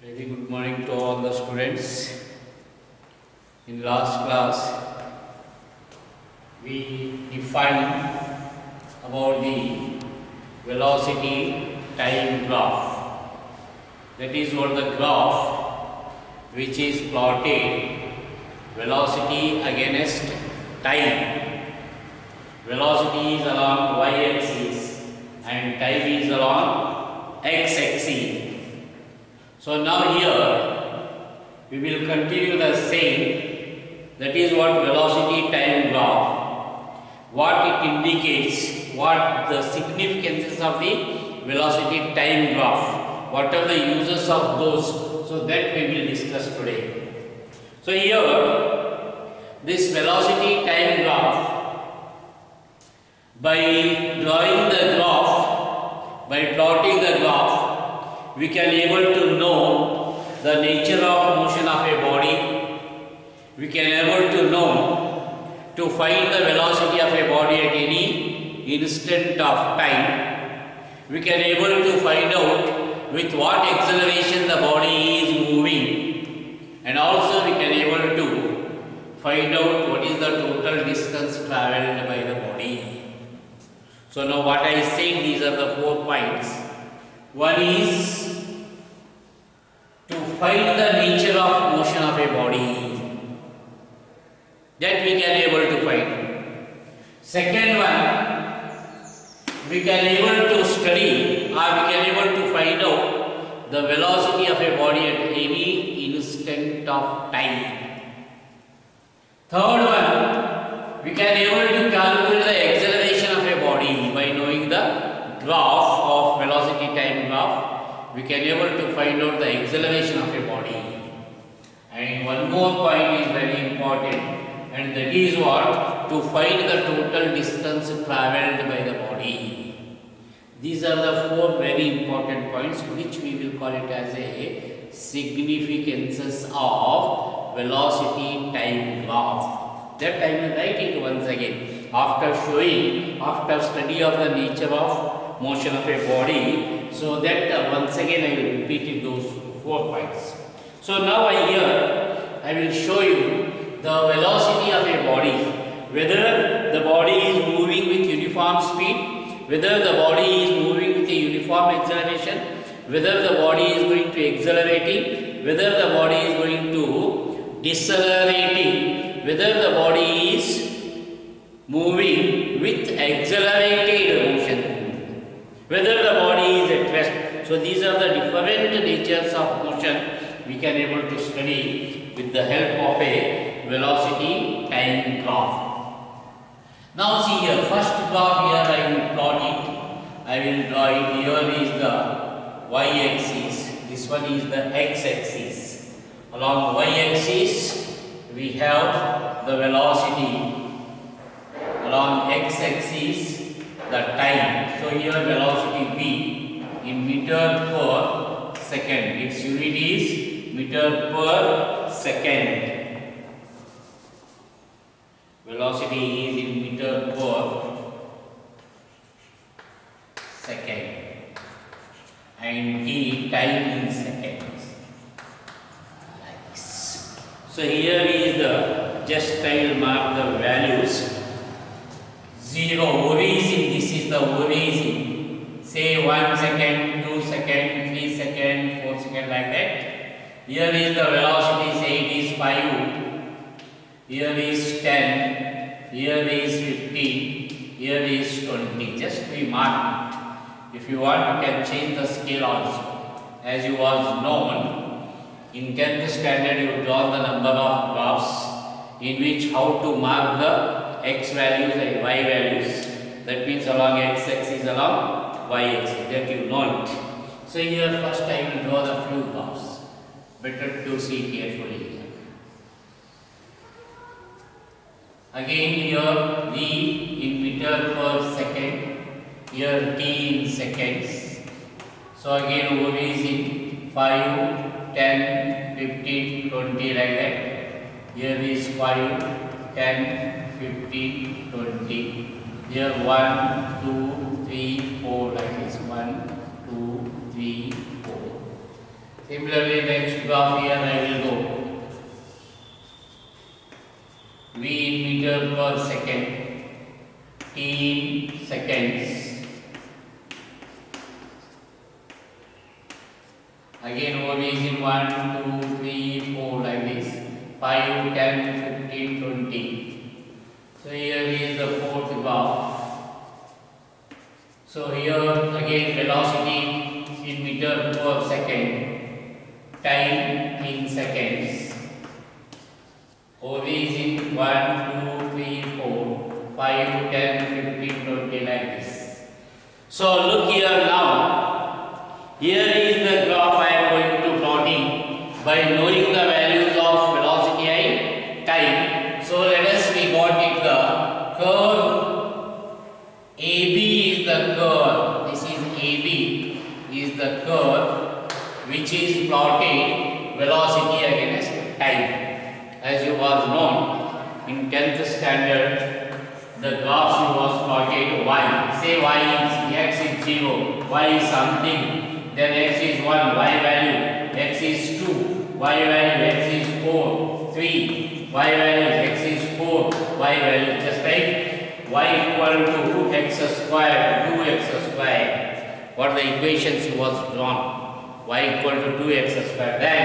Very good morning to all the students. In last class, we defined about the velocity time graph. That is what the graph which is plotted velocity against time. Velocity is along y-axis and time is along x-axis. So now here we will continue the same, that is what velocity time graph, what it indicates, what the significances of the velocity time graph, what are the uses of those, so that we will discuss today. So here this velocity time graph, by drawing the graph, by plotting the graph, we can able to know the nature of motion of a body. We can able to know to find the velocity of a body at any instant of time. We can able to find out with what acceleration the body is moving, and also we can able to find out what is the total distance travelled by the body. So now what I am saying, these are the 4 points. One is to find the nature of motion of a body, that we can able to find. Second one, we can able to study or we can able to find out the velocity of a body at any instant of time. Third one, we can able to calculate the acceleration of a body by knowing the graph of velocity time graph. We can able to find out the acceleration of a body. And one more point is very important, and that is what? To find the total distance travelled by the body. These are the 4 very important points which we will call it as a significances of velocity time graph. That I will write it once again. After study of the nature of motion of a body, so that once again I will repeat those 4 points. So now I will show you the velocity of a body, whether the body is moving with uniform speed, whether the body is moving with a uniform acceleration, whether the body is going to accelerating, whether the body is going to decelerating, whether the body is moving with accelerated motion, whether the body is at rest. So these are the different natures of motion we can able to study with the help of a velocity time graph. Now see here, first graph here I will plot it. I will draw it. Here is the y-axis. This one is the x-axis. Along y-axis we have the velocity. Along x-axis the time. So here velocity v in meter per second. Its unit is meter per second. Velocity is in meter per second. And t, time in seconds. Like this. So here is the, just I will mark the values. 0, origin, this is the origin. Say 1 second, 2 second, 3 second, 4 second, like that. Here is the velocity, say it is 5. Here is 10. Here is 15. Here is 20. Just we mark it. If you want, you can change the scale also. As you was known, in 10th standard you draw the number of graphs in which how to mark the x values and y values. That means along x-axis, along y-axis, that you know it. So here first I will draw the few graphs. Better to see carefully. Again here v in meter per second, here t in seconds. So again origin 5, 10, 15, 20, like that. Here is 5, 10, 15, 20. Here 1, 2, 3, 4, like this. 1, 2, 3, 4. Similarly, next graph here I will go. V in meter per second, T in seconds. Again, OV is in 1, 2, 3, 4 like this. 5, 10, 15, 20. So here is the fourth graph. So here again velocity in meter per second, time in seconds. OV is in 1, 2, 3, 4, 5, 10, 15, 20 like this. So look here now. Here is the graph I am going to plotting by knowing the values of velocity and time. So let us we got it the curve AB is the curve. This is AB is the curve which is plotted velocity against time. As you was known in 10th standard, the graphs you was plotted y. Say y is x is 0, y is something, then x is 1, y value, x is 2, y value, x is 4, 3, y value, x is 4, y value, just like y equal to x square, 2x square. What the equations you was drawn? Y equal to 2x square. Then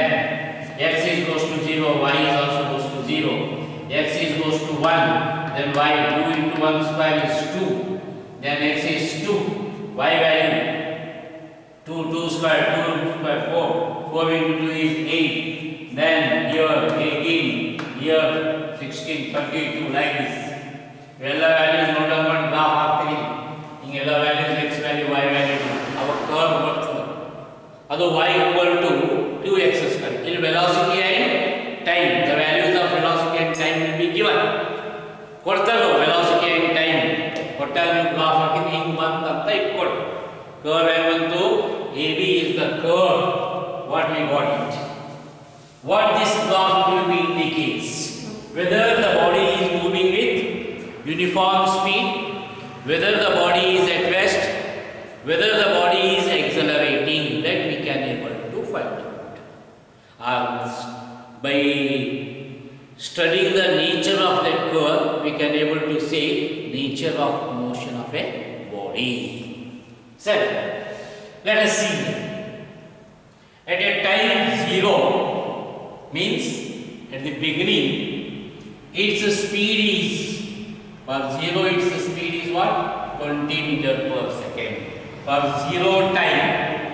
x is goes to 0, y is also goes to 0. X is goes to 1, then y 2 into 1 square is 2. Then x is 2, y value 2 square, 2 square 4, 4 into 2 is 8. Then here 18, here 16, 32 like this. ಎಲ್ಲ values note on one graph ಹಾಕ್ತೀನಿ. ಹಿಂಗೆ ಎಲ್ಲ values x value, y value our curve ಬರ್ತದೆ. ಅದು y equal to 2x square. In velocity and time, the values of velocity and time will be given. ಕೊಡ್ತಾರೋ velocity and time. ಕೊಟ್ಟಾಗ ನೀವು graph ಹಾಕಿದ್ರೆ ಹಿಂಗೆ ಬಂತ ಅಂತ ಇಟ್ಕೊಳ್ಳಿ. Curve ಏನು ಬಂತು? AB is the curve. What we got it. What this graph will be indicates whether the body is moving with uniform speed, whether the body is at rest, whether the body is accelerating, that we can able to find out. By studying the nature of that curve, we can able to say nature of motion of a body. So, let us see. At a time 0 means at the beginning its speed is, for 0 its speed is what? 20 meter per second. For 0 time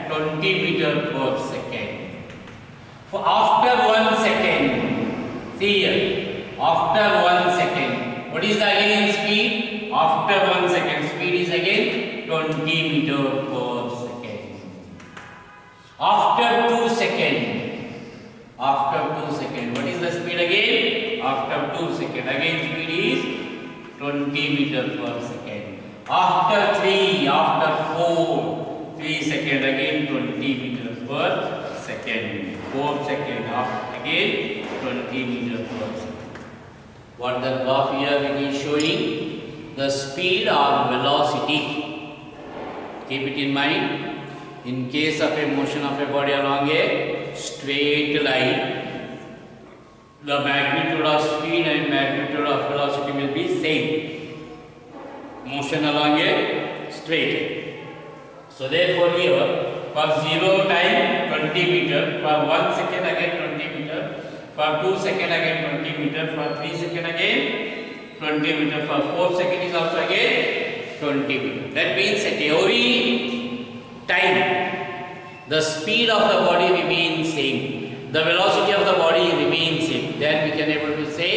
20 meter per second. For after 1 second, see here, after 1 second, what is the again speed? After 1 second, speed is again 20 meter per second. After 2 seconds, after 2 seconds, what is the speed again? After 2 seconds, again speed is 20 meter per second. After 3, after 4, 3 seconds, again 20 meter per second. 4 seconds, again 20 meter per second. What the graph here it is showing? The speed or velocity. Keep it in mind. In case of a motion of a body along a straight line, the magnitude of speed and magnitude of velocity will be same. Motion along a straight line. So therefore here, for 0 time 20 meter, for 1 second again 20 meter, for 2 second again 20 meter, for 3 second again 20 meter, for 4 second is also again 20 meter. That means at every time the speed of the body remains same, the velocity of the body remains same. Then we can able to say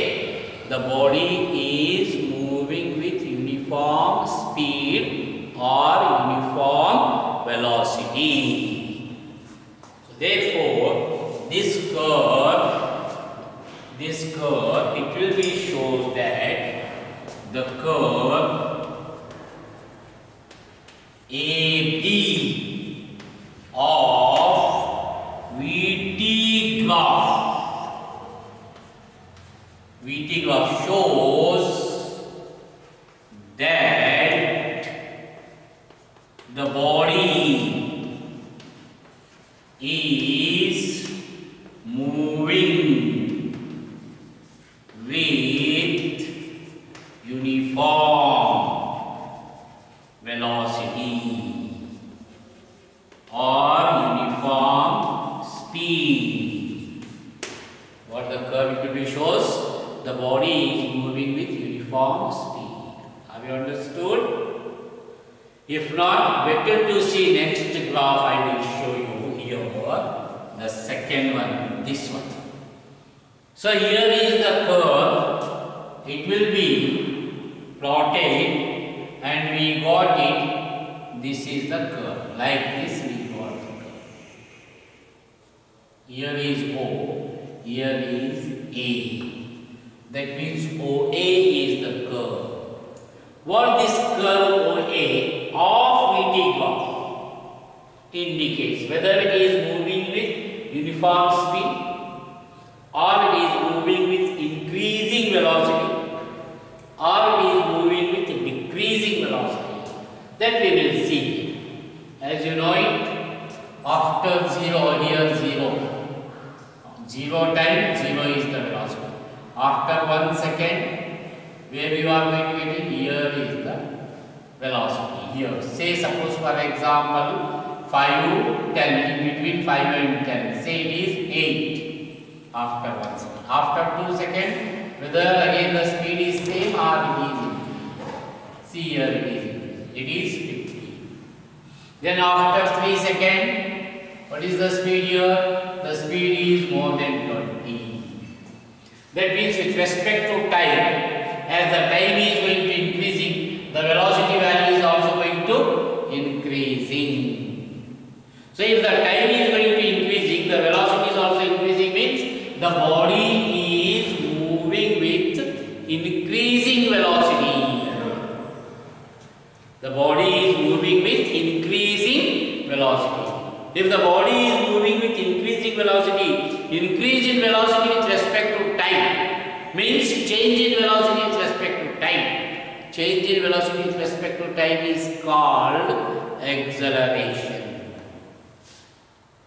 the body is moving with uniform speed or uniform velocity. So therefore this curve it will be shows that the curve AB of VT graph shows that the body is moving with uniform velocity or uniform speed. What the curve activity shows? The body is moving with uniform speed. Have you understood? If not, better to see next graph. I will show you here the second one, this one. So here is the curve. It will be plotted and we got it. This is the curve. Like this we got the curve. Here is O. Here is A. That means OA is the curve. What this curve OA of VT graph indicates, whether it is moving with uniform speed or it is moving with increasing velocity or it is moving with decreasing velocity. That we will see. As you know it, after 0, here 0. 0 time, 0 is the velocity. After 1 second, where you are going to get it, here is the velocity. Here, say suppose for example 5, 10, in between 5 and 10, say it is 8 after 1 second. After 2 seconds, whether again the speed is same or it is increasing. See here it is increasing. It is 50. Then after 3 seconds, what is the speed here? The speed is more than 20. That means with respect to time, as the time is going to increasing, the velocity value is also going to increasing. So if the time is going to increasing, the velocity is also increasing, means the body is moving with increasing velocity. The body is moving with increasing velocity. If the body is moving with increasing velocity, increase in velocity with respect to time means change in velocity with respect to time. Change in velocity with respect to time is called acceleration.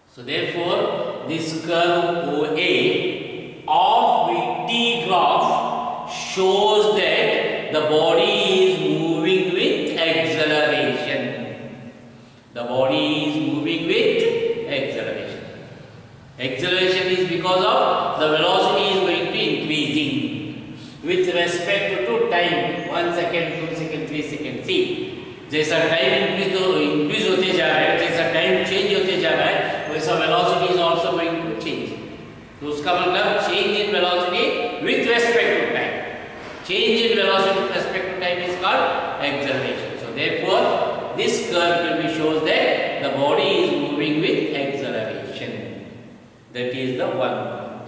So therefore, this curve OA of VT graph shows that the body is moving with acceleration. The body is moving with acceleration. Acceleration is because of the velocity is going to increasing with respect to time. 1 second, 2 second, 3 second. See, जैसा time increase होते जा रहा है, जैसा time change होते जा रहा है, वैसा velocity is also going to change. तो उसका मतलब change in velocity with respect to time. Change in velocity with respect to time is called acceleration. So therefore, this curve clearly shows that the body is moving with acceleration. That is the one point.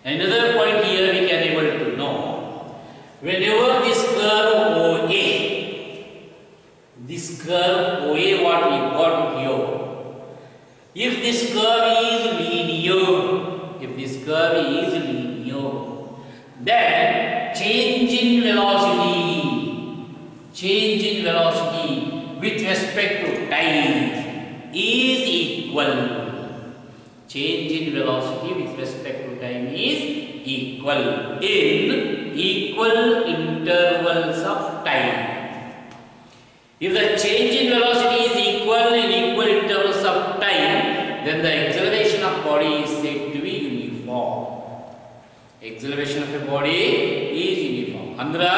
Another point here we can able to know, whenever this curve OA, what we got here, if this curve is linear, then change in velocity with respect to time is equal. Change in velocity with respect to time is equal in equal intervals of time. If the change in velocity is equal in equal intervals of time, then the acceleration of body is said to be uniform. Acceleration of the body is uniform. Andra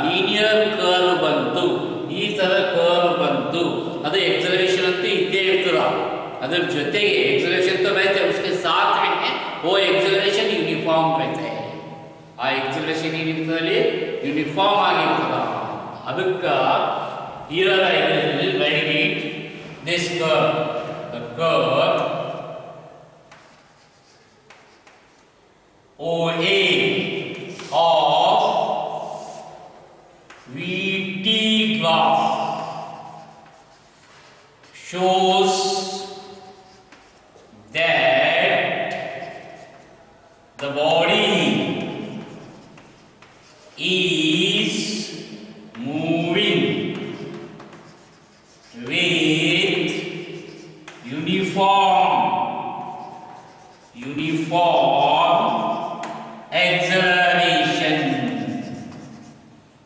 linear curve bantu, ee tara curve bantu, adu acceleration antu idde irtada. Adar jotege acceleration to रहते हैं, उसके साथ में वो acceleration uniform रहता है. आ acceleration इनिर्तले uniform आगे Irtaza. अदुक्का here I will write it, this curve, the curve OA of VT graph shows that the body is moving with uniform uniform acceleration.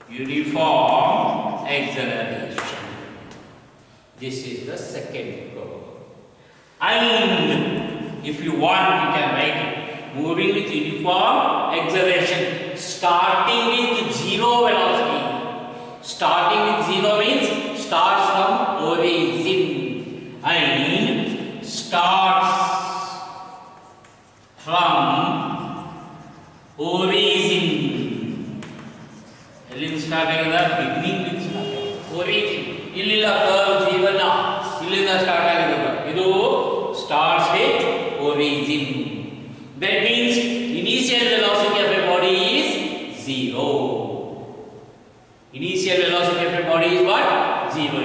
Uniform acceleration. This is the second curve. And if you want, you can write it. Moving with uniform acceleration, starting with zero velocity. Starting with zero means starts from origin and starts from origin. Eಲ್ಲಿಂದ start ಆಗಿದೆ? Beginning with start ಆಗಿದೆ. origin. ಇಲ್ಲಿಲ್ಲ curve ಜೀವನ ಇಲ್ಲಿಂದ start ಆಗಿದೆ. ಇದು starts with origin. That means initial velocity of a body is zero. Initial velocity of a body is what? Zero.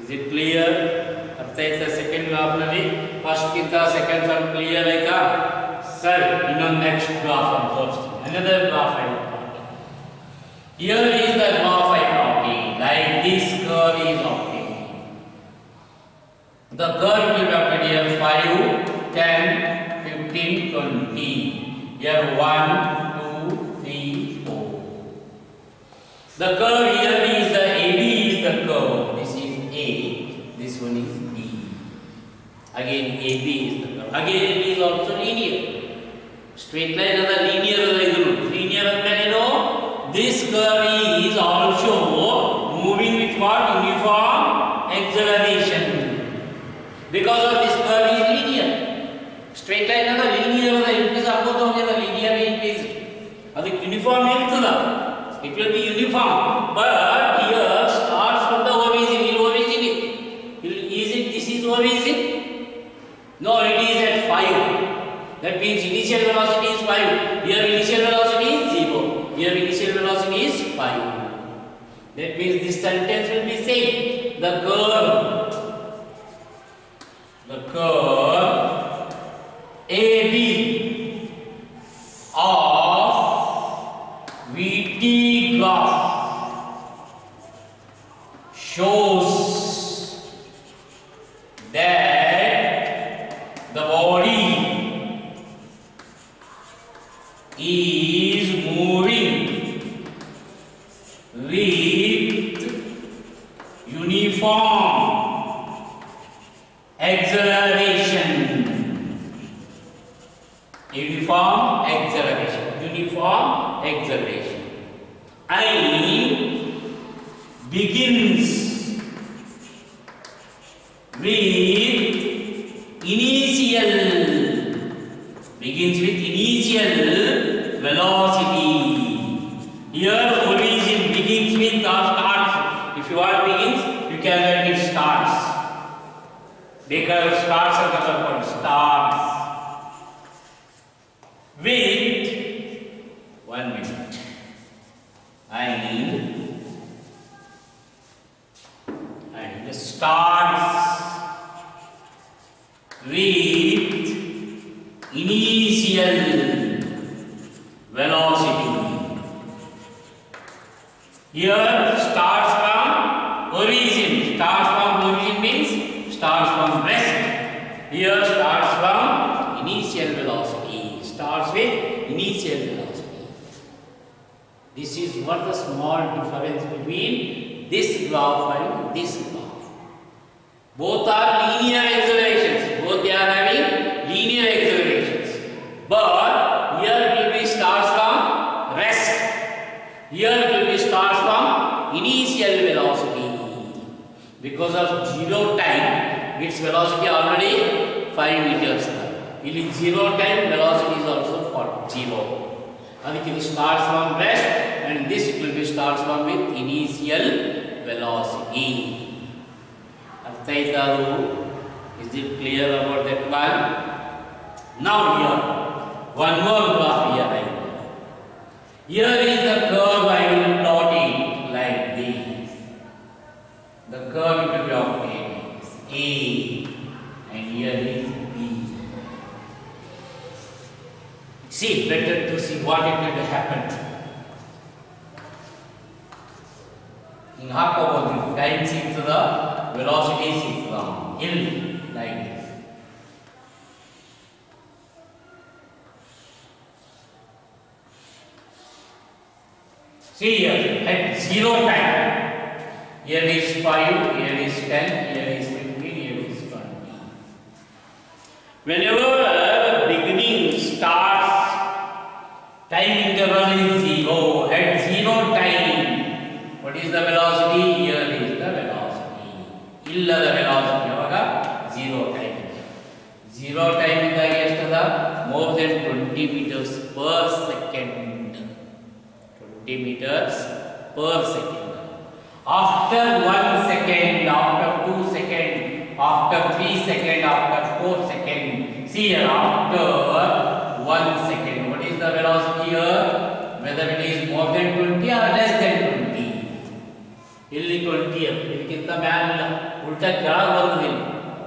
Is it clear? ಅರ್ಥ ಆಯ್ತಾ? ಸೆಕೆಂಡ್ ಗ್ರಾಫ್ ನಲ್ಲಿ first ಗಿಂತ ಸೆಕೆಂಡ್ ಸ್ವಲ್ಪ ಕ್ಲಿಯರ್ ಆಯ್ತಾ? ಸರ್ ಇನ್ನೊಂದು ನೆಕ್ಸ್ಟ್ ಗ್ರಾಫ್ ಅಂತ ತೋರಿಸ್ತೀನಿ. another graph I will plot. Here is the graph I plotted. Like this curve is obtained. The curve will be plotted here 5, 10, 15, 20. Here 1, 2, 3, 4. The curve here is the AB is the curve. This is A. This one is B. Again AB is the curve. Again it is also linear. Straight line is the linear. Linear and this curve is also moving with what? Uniform acceleration. Because of this curve is linear. Straight line is the linear. Increase ಆಗ್ಬೋದು ಹೋಗಿದೆ linear increase. ಅದಕ್ಕೆ uniform ಇರ್ತದ. It will be uniform, but here starts from the origin. Origin is it? This is origin. No, it is at 5. That means initial velocity is 5. Here initial velocity is 0. Here initial velocity is 5. That means this sentence will be same. The curve AB of VT graph shows that the body is moving with uniform acceleration. Uniform acceleration. Uniform acceleration. And begins with initial velocity. Here origin begins with or starts. If you want begins, you can write it starts. Because starts are called starts with 1 minute. And starts with initial velocity. Here starts from origin. Starts from origin means starts from rest. Here starts from initial velocity. Starts with initial velocity. This is what the small difference between this graph and this graph. Both are linear accelerations. Both they are having linear accelerations. But here it will be starts from rest. Here it will be starts from initial velocity. Because of zero time, its velocity already 5 meters. It is 0 time, velocity is also for 0. And it starts from rest, and this it will be starts from with initial velocity. Is it clear about that one? Now here, one more graph here. Here is the curve I will plot it like this. The curve will be obtained is A, and here is B. See, better to see what it will happen. In ಹಾಕೋಬಹುದು time ಸಿಗ್ತದ velocity ಸಿಗ್ತದ ಇಲ್ಲಿ like this. See here, at 0 time, here is 5, here is 10, here is 15, here is 20. Whenever beginning starts, time interval is 0. At 0 time, what is the velocity? Here is the velocity. Illa the velocity avaga 0 time. 0 time indaga estada more than 20 meters per second. 20 meters per second. After 1 second, after 2 seconds, after 3 seconds, after 4 seconds. See here, after 1 second, what is the velocity here? Whether it is more than 20 or less than 20. ಇಲ್ಲಿ 20 है, इसकिंತ man उल्टा केळग ಬಂದಿದೆ,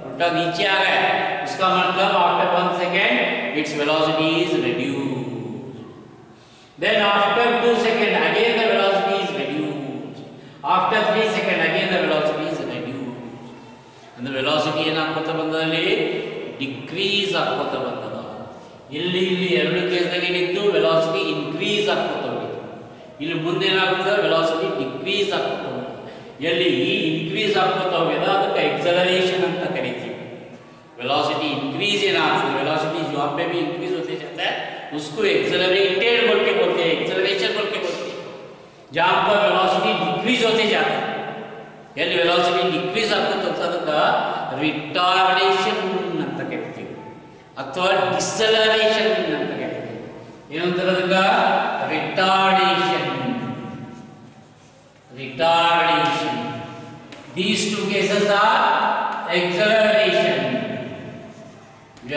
उल्टा नीचे आ गया. इसका मतलब after 1 second its velocity is reduced. Then after 2 seconds again the velocity is reduced. After 3 seconds again the velocity is reduced. And the velocity ಏನಾಗ್ತಾ ಬಂದಲ್ಲಿ decrease ಆಗ್ತಾ ಬಂದದ. ಇಲ್ಲಿ ಎರಡು ಕೇಸ್ನಲ್ಲಿ ಏನಿತ್ತು ವೆಲಾಸಿಟಿ ಇನ್ಕ್ರೀಸ್ ಆಗ್ತಾ ಹೋಗಿದೆ. ಇಲ್ಲಿ ಮುಂದೆ ಏನಾಗುತ್ತೆ ವೆಲಾಸಿಟಿ ಡಿಕ್ರೀಸ್ ಆಗ್ತಾ ಹೋಗಿದೆ. ಎಲ್ಲಿ ಇನ್ಕ್ರೀಸ್ ಆಗ್ತಾ ಹೋಗಿದೆ ಅದಕ್ಕೆ एक्सेलरेशन ಅಂತ ಕರೀತೀವಿ. वेलोसिटी इंक्रीज एनाग्तದೆ, वेलोसिटी जहां पे भी इंक्रीज होते जाता है उसको एक्सेलरेटेड बोल के बोलते हैं, एक्सेलरेशन बोल के बोलते हैं. जहां पर वेलोसिटी डिक्रीज होते जाता है, ಎಲ್ಲಿ वेलोसिटी डिक्रीज ಆಗ್ತಾ ಹೋಗ್ತದಕ್ಕೆ ರಿಟಾರ್ಡೇಷನ್ ಅಂತ ಕರೀತೀವಿ ಅಥವಾ ಡಿಸೆಲರೇಷನ್ ಅಂತ ಕರೀತೀವಿ. ಏನಂತಾರೆ ಅದಕ್ಕೆ? Retardation. Retardation. These two cases are acceleration.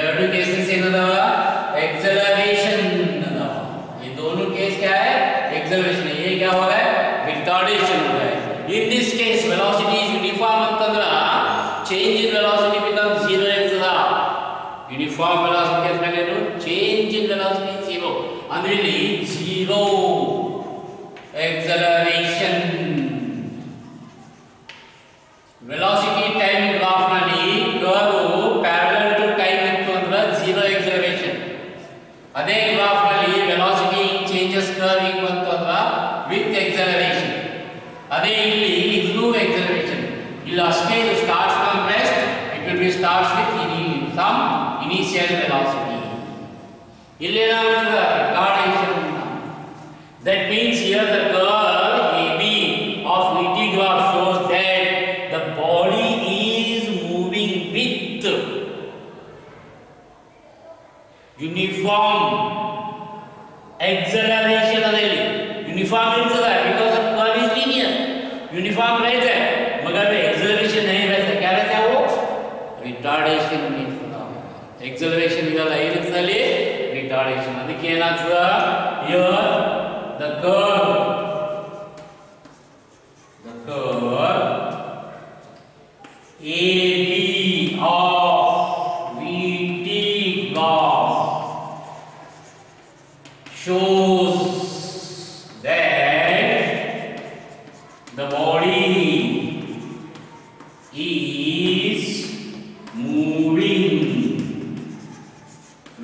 ಎರಡು केसेस ಏನದಾವ? acceleration अदाव. ये दोनों केस क्या है? acceleration. ये क्या हो रहा है? retardation हो रहा है. In this case velocity is uniform ಅಂತಂದ್ರ change in velocity becomes 0 ಇರ್ತದ. uniform velocity ಅಂದ್ರೆ ಏನು? change in velocity is 0. ಅಂದ್ರೆ ಇಲ್ಲಿ 0 acceleration. velocity time graph ನಲ್ಲಿ curve parallel to time ಇತ್ತು ಅಂದ್ರೆ 0 acceleration. ಅದೇ ಗ್ರಾಫ್ ನಲ್ಲಿ velocity changes curve ಬಂತು ಅಂದ್ರೆ with acceleration. ಅದೇ ಇಲ್ಲಿ ಇದು acceleration. ಇಲ್ಲಿ ಅಷ್ಟೇ ಇದು starts from rest, it will be starts with some initial velocity. ಇಲ್ಲಿ ಏನಾಗುತ್ತದೆ? retardation. That means here the curve AB of ET graph shows that the body is moving with uniform acceleration. अदेली uniform इರ್ತदा because of curve is linear. uniform रहता है मगर acceleration नहीं रहता. क्या रहता है वो? retardation इರ್ತदा. acceleration ಇರಲ್ಲ, ಏನಿರ್ತದಲ್ಲಿ retardation. ಅದಕ್ಕೆ ಏನಾಗ್ತದ? here the curve AB of VT graph shows that the body is moving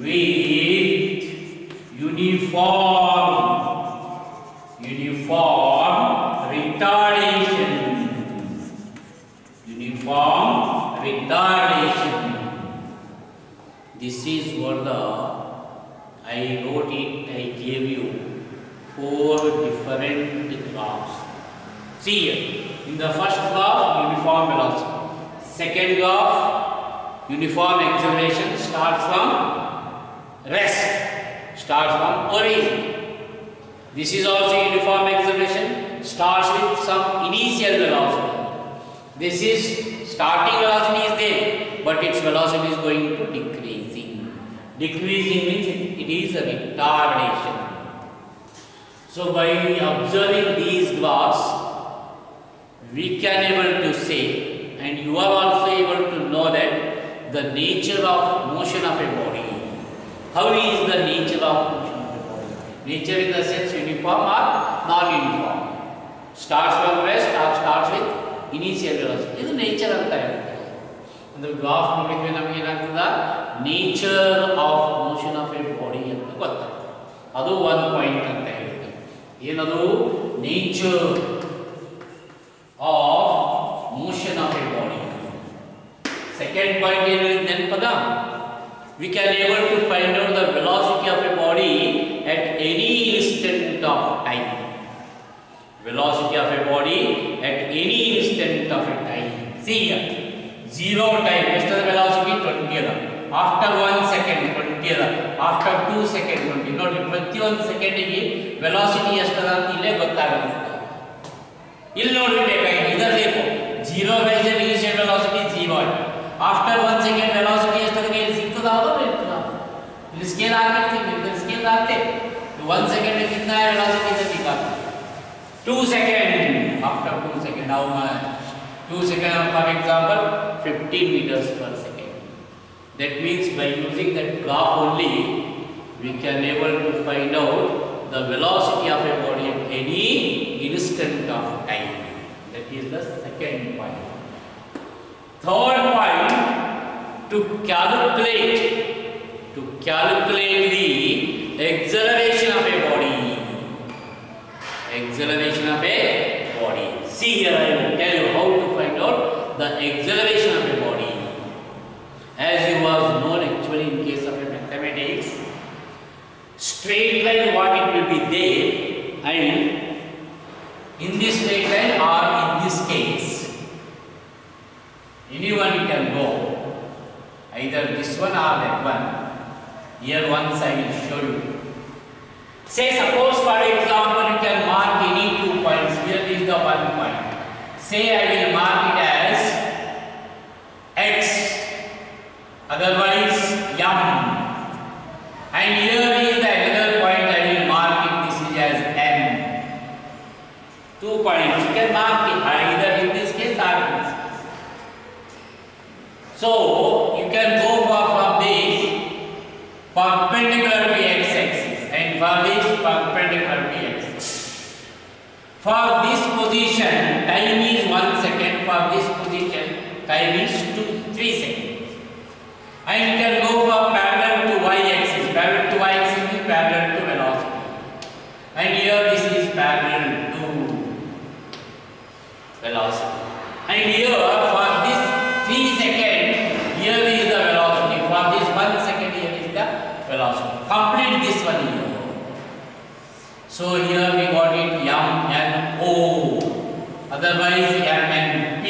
with uniform retardation. Uniform retardation. This is what I wrote it. I gave you 4 different graphs. See here, in the first graph uniform velocity, second graph uniform acceleration starts from rest, starts from origin. This is also uniform acceleration, starts with some initial velocity. This is starting velocity is there, but its velocity is going to decreasing. Decreasing means it is a retardation. So by observing these graphs, we can able to say, and you are also able to know that the nature of motion of a body. How is the nature of motion of a body? Nature in the sense uniform or non-uniform. Starts from rest or starts with initial velocity. ಇದು nature ಅಂತ ಹೇಳ್ತಾರೆ. ಒಂದು graph ನೋಡಿದ್ರೆ ನಮಗೆ ಏನಾಗ್ತದ? Nature of motion of A body ಅಂತ ಗೊತ್ತಾಗ್ತದೆ. ಅದು 1 ಪಾಯಿಂಟ್ ಅಂತ ಹೇಳ್ತಾರೆ. ಏನದು? nature of motion of a body. Second point is then pada. We can able to find out the velocity of a body at any instant of time. Velocity of a body at any instant of a time. See here, 0 time. What is the velocity? 20. After 1 second, 20. After 2 seconds, 20. Not 21 second ಗೆ velocity ಎಷ್ಟು ಅಂತ ಇಲ್ಲೇ ಗೊತ್ತಾಗುತ್ತೆ. ಇಲ್ಲಿ ನೋಡಬೇಕಾಗಿದೆ. ಇದರ ಬೇಕು 0 wage initial velocity 0. After 1 second velocity ಎಷ್ಟು ಅಂತ ಇಲ್ಲಿ ಸಿಗ್ತದಾ ಅದು ಇರ್ತದಾ? ಇಲ್ಲಿ ಸ್ಕೇಲ್ ಆಗಿರ್ತೀವಿ. ಇಲ್ಲಿ ಸ್ಕೇಲ್ ಆಗುತ್ತೆ. 1 second ಗೆ कितना है velocity से दिखा. 2 second. After 2 second how much? 2 second for example 15 meters per second. That means by using that graph only we can able to find out the velocity of a body at any instant of time. That is the second point. Third point, to calculate the acceleration of a body. Acceleration of a body. See here, I will tell you how to find out the acceleration of a body. As you was known actually in case of a mathematics, straight line what it will be there, and in this straight line or in this case, anyone you can go, either this one or that one. Here once I will show you. Say suppose for example you can mark any 2 points. Here is the 1 point. Say I will mark it as x, otherwise m, and here is the another point I will mark it. This is as n. 2 points you can mark it either in this case or in this case. So you can go from this perpendicular to x-axis and for this perpendicular to x-axis. For this position time is 1 second. For this position time is 3 seconds. And you can go for parallel to y-axis. Parallel to y-axis is parallel to velocity. And here this is parallel to velocity. And here for this 3 seconds, here is the velocity. For this 1 second, here is the velocity. Complete this one here. So here we got it m n o. Otherwise m n p.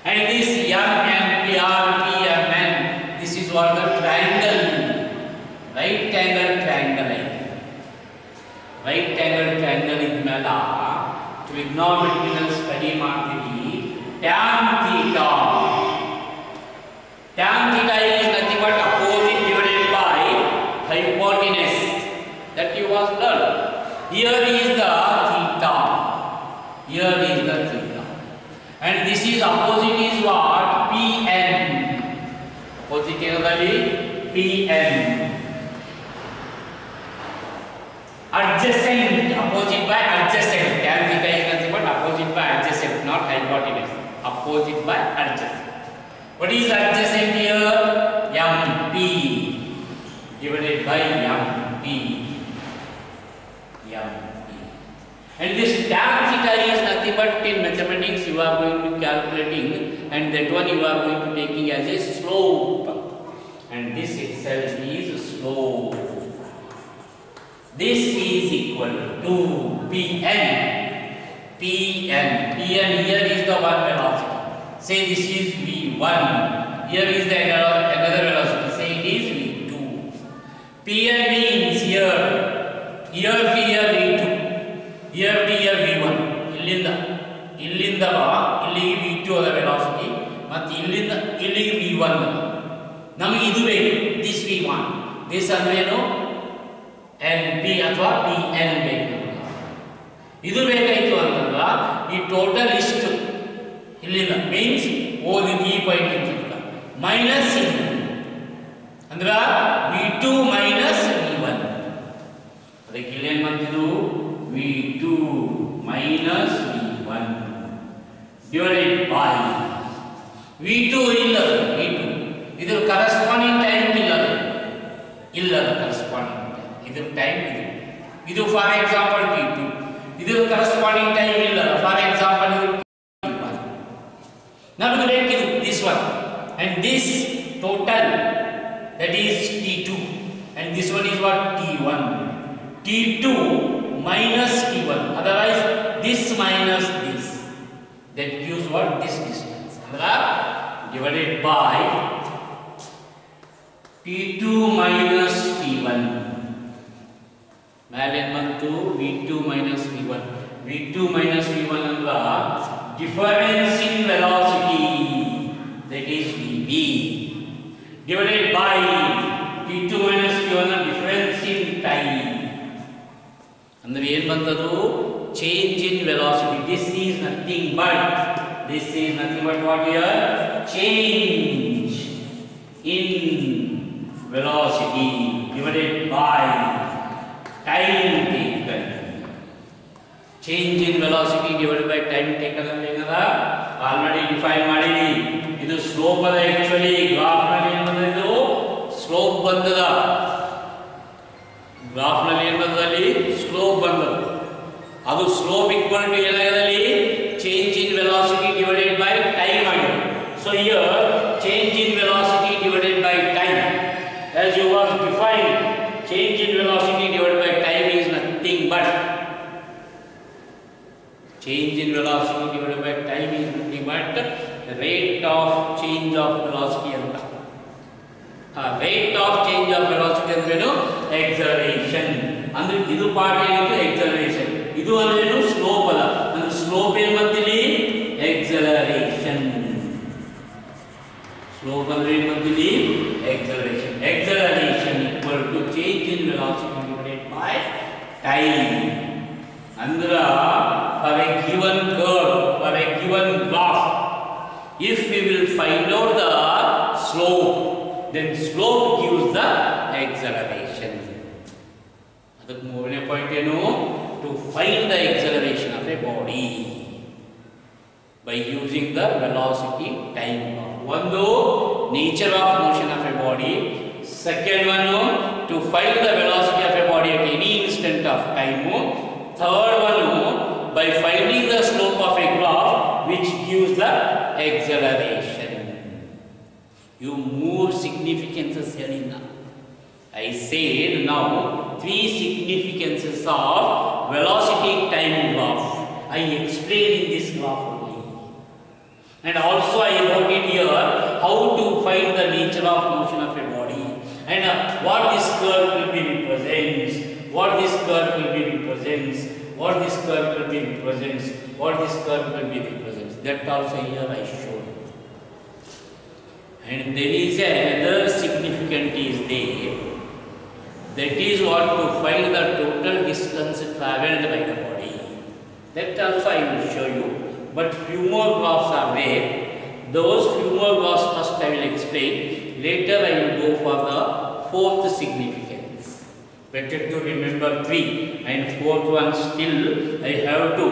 And this m n p r p m n. This is what the triangle. Right angle triangle. Right angle triangle idmela. Trigonometrical study ಮಾಡ್ತೀವಿ. Tan theta. Tan theta is nothing but opposite divided by hypotenuse. That you was learned. Here is the theta. Here is the theta. And this is opposite is what? Pn. Opposite ಏನದಲ್ಲಿ Pn. Adjacent. Opposite by adjacent. Tan theta is nothing but opposite by adjacent, not hypotenuse. Opposite by adjacent. What is adjacent here? MP divided by MP. And this tan theta is nothing but in mathematics you are going to calculating, and that one you are going to taking as a slope, and this itself is slope. This is equal to Pn. Pn here is the one velocity. Say this is v1. Here is the another velocity. Say it is v2. Pn means here v2. Here v1. ಇಲ್ಲಿಂದ ಇಲ್ಲಿಗೆ v2 ಅದ velocity ಮತ್ತು ಇಲ್ಲಿಂದ ಇಲ್ಲಿಗೆ v1. ನಮಗೆ ಇದು ಬೇಕು. This v1. This ಅಂದ್ರೇನು? np ಅಥವಾ pn ಬೇಕು. ಇದು ಬೇಕಾಯಿತು ಅಂತಂದ್ರ ಈ ಟೋಟಲ್ ಇಷ್ಟು ಇಲ್ಲಿಂದ ಮೀನ್ಸ್ ಓದಿದ ಈ ಪಾಯಿಂಟ್ ಇರ್ತದ ಮೈನಸ್ ಇದು ಅಂದ್ರ v2 ಮೈನಸ್ v1. ಅದಕ್ಕೆ ಇಲ್ಲೇನು ಬಂತಿದ್ದು v2 minus v1 divided by v2 ಇಲ್ಲದ v2 ಇದರ ಕರೆಸ್ಪಾಂಡಿಂಗ್ ಟೈಮ್ ಇಲ್ಲದ ಕರೆಸ್ಪಾಂಡಿಂಗ್ ಟೈಮ್ ಇದು ಟೈಮ್ ಇದು ಫಾರ್ ಎಕ್ಸಾಂಪಲ್ v2 ಇದು corresponding time ಇಲ್ಲ. For example, T1. Now look at this one, and this total, that is T2, and this one is what? T1. T2 minus T1. Otherwise, this minus this, that gives what? This distance. Divided by T2 minus T1. Malin bantu V2 minus V1. V2 minus V1 andra difference in velocity, that is dV, divided by T2 minus T1 difference in time. Andre ಏನು ಬಂತದು? Change in velocity. This is nothing but what here? Change in velocity divided by time taken. Change in velocity divided by time taken ಅಂದ್ರೆ ಏನದ? Already define ಮಾಡಿದೀನಿ. ಇದು slope ಅದ. Actually graph ನಲ್ಲಿ ಏನು ಬಂದಿದ್ದು? Slope ಬಂದದ. ಗ್ರಾಫ್ ನಲ್ಲಿ ಏನು ಬಂದದಲ್ಲಿ? ಸ್ಲೋಪ್ ಬಂದದ. ಅದು ಸ್ಲೋಪ್ ಈಕ್ವಲ್ ಟು ಏನಾಗದಲ್ಲಿ? Change in velocity divided by time ಆಗಿದೆ. So here change in velocity divided by time, as you was defined, change in velocity divided by time is nothing but change in velocity divided by time is nothing but rate of change of velocity anta. Rate of change of velocity andrenu acceleration. ಅಂದ್ರೆ ಇದು part ಏನಿತ್ತು? acceleration. ಇದು ಅಂದ್ರೇನು? Slope ಅಲ್ಲ. ಅಂದ್ರೆ slope ಏನು ಬಂದಿಲ್ಲಿ? acceleration. Slope ಅಂದ್ರೆ ಏನು ಬಂದಿಲ್ಲಿ? acceleration. Acceleration equal to change in velocity divided by time. Andra, for a given curve, for a given graph, if we will find out the slope, then slope gives the acceleration. That moving point ಏನು? To find the acceleration of a body by using the velocity time graph. One, nature of motion of a body. Second one, to find the velocity of a body at any instant of time. Third one, by finding the slope of a graph which gives the acceleration. You more significances here in now. I said now 3 significances of velocity time graph. I explained in this graph only. And also I wrote it here how to find the nature of motion of a body, and what this curve will be represents, what this curve will be represents, what this curve will be represents, what this curve will be represents. That also here I showed. And there is another significant is there. That is what? To find the total distance travelled by the body. That also I will show you. But few more graphs are there. Those few more graphs first I will explain. Later I will go for the fourth significance. Better to remember 3, and fourth one still I have to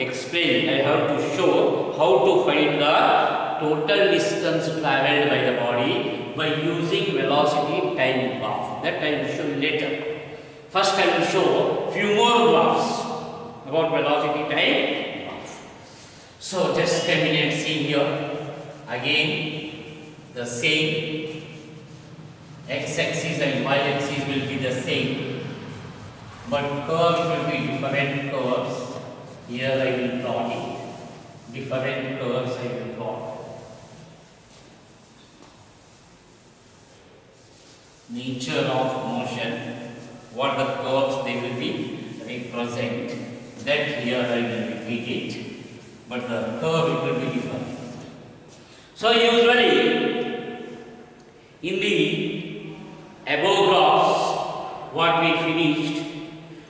explain. I have to show how to find the total distance travelled by the body by using velocity time graph. That I will show you later. First I will show few more graphs about velocity time. So just a minute, see here. Again the same x-axis and y-axis will be the same, but curves will be different curves. Here I will plot it. Different curves I will plot. Nature of motion, what the curves they will be represent. That here I will repeat it, but the curve it will be different. So usually in the above graphs what we finished,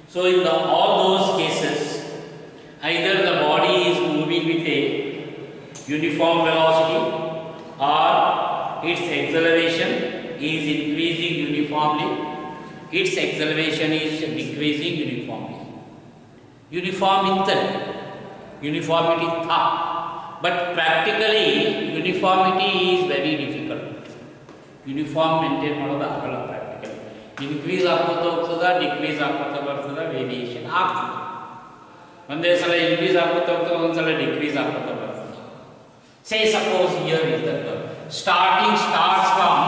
so in all those cases either the body is moving with a uniform velocity or its acceleration is increasing uniformly, its acceleration is decreasing uniformly. Uniformity tha, but practically uniformity is very difficult. Uniform maintain ಮಾಡೋದು ಆಗಲ್ಲ practically. Increase ಆಗ್ತಾ ಹೋಗ್ತದ, decrease ಆಗ್ತಾ ಬರ್ತದ, variation ಆಗ್ತದೆ. ಒಂದೇ ಸಲ increase ಆಗುತ್ತಾ ಹೋಗ್ತದೆ, ಒಂದ್ಸಲ ಡಿಕ್ರೀಸ್ ಆಗುತ್ತಾ ಬರ್ತದೆ. Say suppose here is the curve starting starts from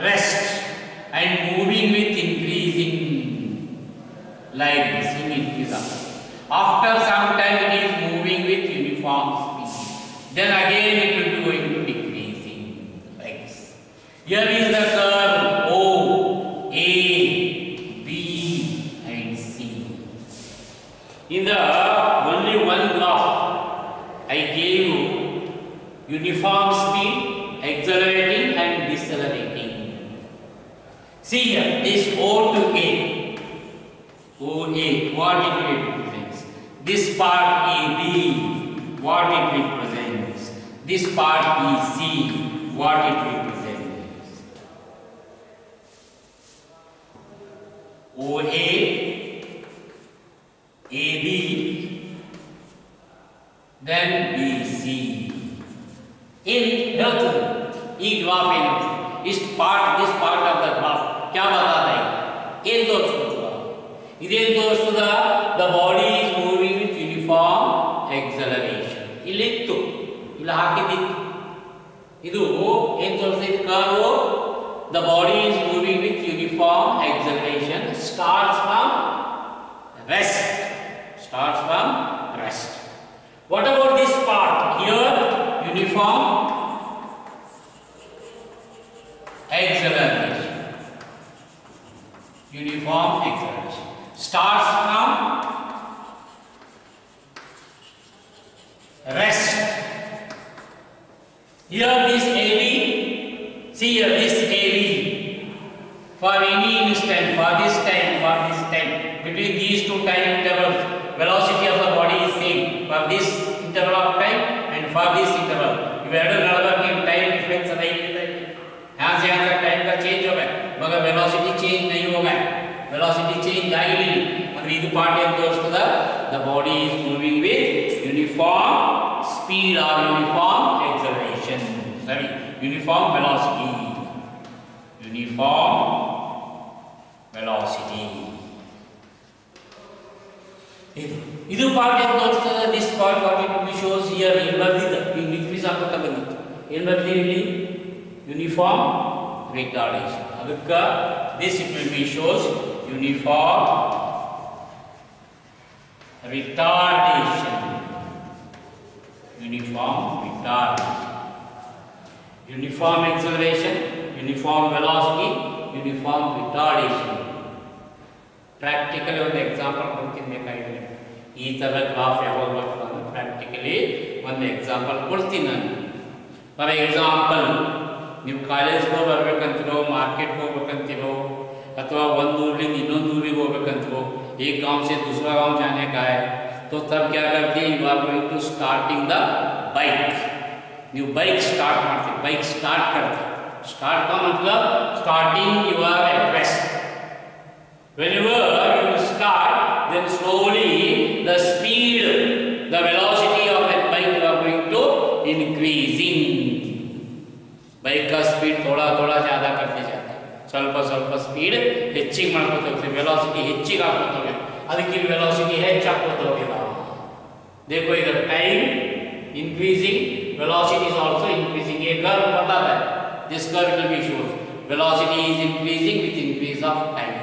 rest and moving with increasing like this in increase after some time it is moving with uniform speed, then again it will be going to decreasing like this. Here is the curve O, A, B and C. In the only one graph I gave you uniform speed, accelerating and decelerating. See here, this O to A, OA, what it represents? This part AB, what it represents? This part BC, what it represents? OA, AB, then BC. In health, ಈ graph ಏನು ಇಷ್ಟು part this part of the graph क्या बताता है ಏನು ತೋರಿಸುತ್ತಾ ಇದೇನು ತೋರಿಸುತ್ತ the body is moving with uniform acceleration ಇಲ್ಲಿತ್ತು ಇಲ್ಲಿ ಹಾಕಿದ್ದಿತ್ತು ಇದು ಏನು ತೋರಿಸ್ತಿದೆ curve the body is moving with uniform acceleration starts from rest what about this part here uniform acceleration starts from rest. Here this AB, see here this AB for any instant, for this time, between these two time intervals velocity of the body is same for this interval of time and for this interval. इवेरडू नडबर के time difference अदा इल्लिಲ್ಲ यहाँ से time का change होगा मगर velocity change नहीं होगा velocity change ಆಗಿಲ್ಲ ಅಂದ್ರೆ ಇದು ಪಾರ್ಟ್ ಏನು ತೋರಿಸ್ತದ the body is moving with uniform speed or uniform acceleration ಸರಿ ಯೂನಿಫಾರ್ಮ್ ವೆಲಾಸಿಟಿ ಇದು ಪಾರ್ಟ್ ಏನು ತೋರಿಸ್ತದ this part what it will shows here ಇಲ್ಲಿ ಬರ್ದಿದೆ ಈಗ ಡಿಕ್ರೀಸ್ ಆಗುತ್ತಾ ಬಂದಿತ್ತು ಏನು ಬರ್ದಿದೆ ಇಲ್ಲಿ ಯೂನಿಫಾರ್ಮ್ ರಿಟಾರ್ಡೇಷನ್ ಅದಕ್ಕೆ this it will be shows uniform retardation uniform acceleration uniform velocity uniform retardation practically ಒಂದು ಎಕ್ಸಾಂಪಲ್ ಕೊಡ್ತೀನಿ ಬೇಕಾಗಿದೆ ಈ ಥರ ಗ್ರಾಫ್ ಯಾವಾಗ ಬರ್ತದೆ ಪ್ರಾಕ್ಟಿಕಲಿ ಒಂದು ಎಕ್ಸಾಂಪಲ್ ಕೊಡ್ತೀನಿ ನಾನು ಫಾರ್ ಎಕ್ಸಾಂಪಲ್ ನೀವು ಕಾಲೇಜ್ಗೆ ಹೋಗ್ಬೇಕಂತಿರೋ ಮಾರ್ಕೆಟ್ಗೆ ಹೋಗ್ಬೇಕಂತಿರೋ ಅಥವಾ ಒಂದು ಊರಿಂದ ಇನ್ನೊಂದು ಊರಿಗೆ ಹೋಗ್ಬೇಕಂತಿರೋ एक गांव से दूसरा गांव जाने का है तो तब क्या करते हैं you are going to starting the bike ನೀವು बाइक स्टार्ट ಮಾಡ್ತೀವಿ बाइक स्टार्ट करते स्टार्ट का मतलब starting you are at rest whenever you start then slowly the speed the velocity of that bike you are going to increasing bike का speed थोड़ा थोड़ा ज़्यादा करते जाते ಸ್ವಲ್ಪ ಸ್ವಲ್ಪ ಸ್ಪೀಡ್ ಹೆಚ್ಚಿಗೆ ಮಾಡ್ಕೊತ ಹೋಗ್ತೀವಿ ವೆಲಾಸಿಟಿ ಹೆಚ್ಚಿಗೆ ಹಾಕೋತ ಹೋಗಿ ಅದಕ್ಕೆ ವೆಲಾಸಿಟಿ ಹೆಚ್ಚಾಕೋತ ಹೋಗಿಲ್ಲ देखो इधर time increasing velocity is also increasing ये कर्व पता है this curve will be shows velocity is increasing with increase of time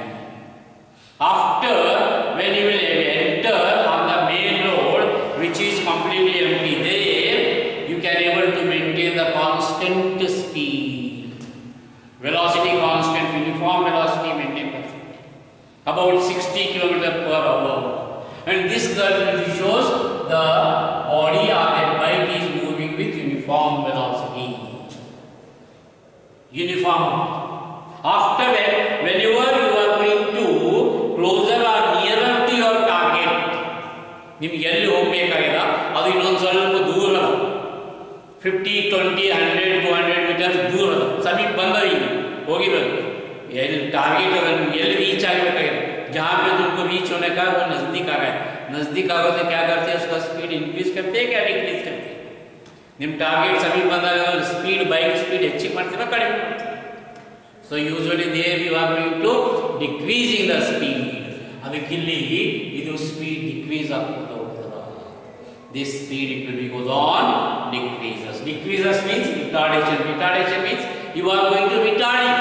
after when you will enter on the main road which is completely empty there you can able to maintain the constant speed velocity constant uniform velocity maintain about 60 km/h and this curve shows the body or the bike is moving with uniform velocity after that whenever you are going to closer or nearer to your target ನಿಮಗೆ ಎಲ್ಲಿ ಹೋಗಬೇಕಾಗಿದೆ ಅದು ಇನ್ನೊಂದು ಸ್ವಲ್ಪ ದೂರ 50 20 100 200 metre ದೂರ ಸಮೀಪ ಬಂದವಿ ಹೋಗಿರೋದು ಎಲ್ಲಿ ಟಾರ್ಗೆಟ್ ಅದನ್ನು ಎಲ್ಲಿ ರೀಚ್ ಆಗಬೇಕಾಗಿದೆ जहाँ पे तुमको रीच होने का वो नज़दीक आ रहा है नज़दीक आगे से क्या करते हैं उसका स्पीड इंक्रीज करते हैं क्या डिक्रीज करते हैं निम टारगेट सभी बंदा स्पीड बाइक स्पीड ಹೆಚ್ಚಿಗೆ ಮಾಡ್ತೀರಾ ಕಡಿಮೆ ಮಾಡ್ತೀರಾ so usually there you are going to decreasing the speed ಅದಕ್ಕೆ ಇಲ್ಲಿ ಇದು ಸ್ಪೀಡ್ ಡಿಕ್ರೀಸ್ ಆಗ್ತಾ ಹೋಗ್ತದೆ. This speed it will be goes on decreases. Decreases means retardation. Retardation means you are going to retarding.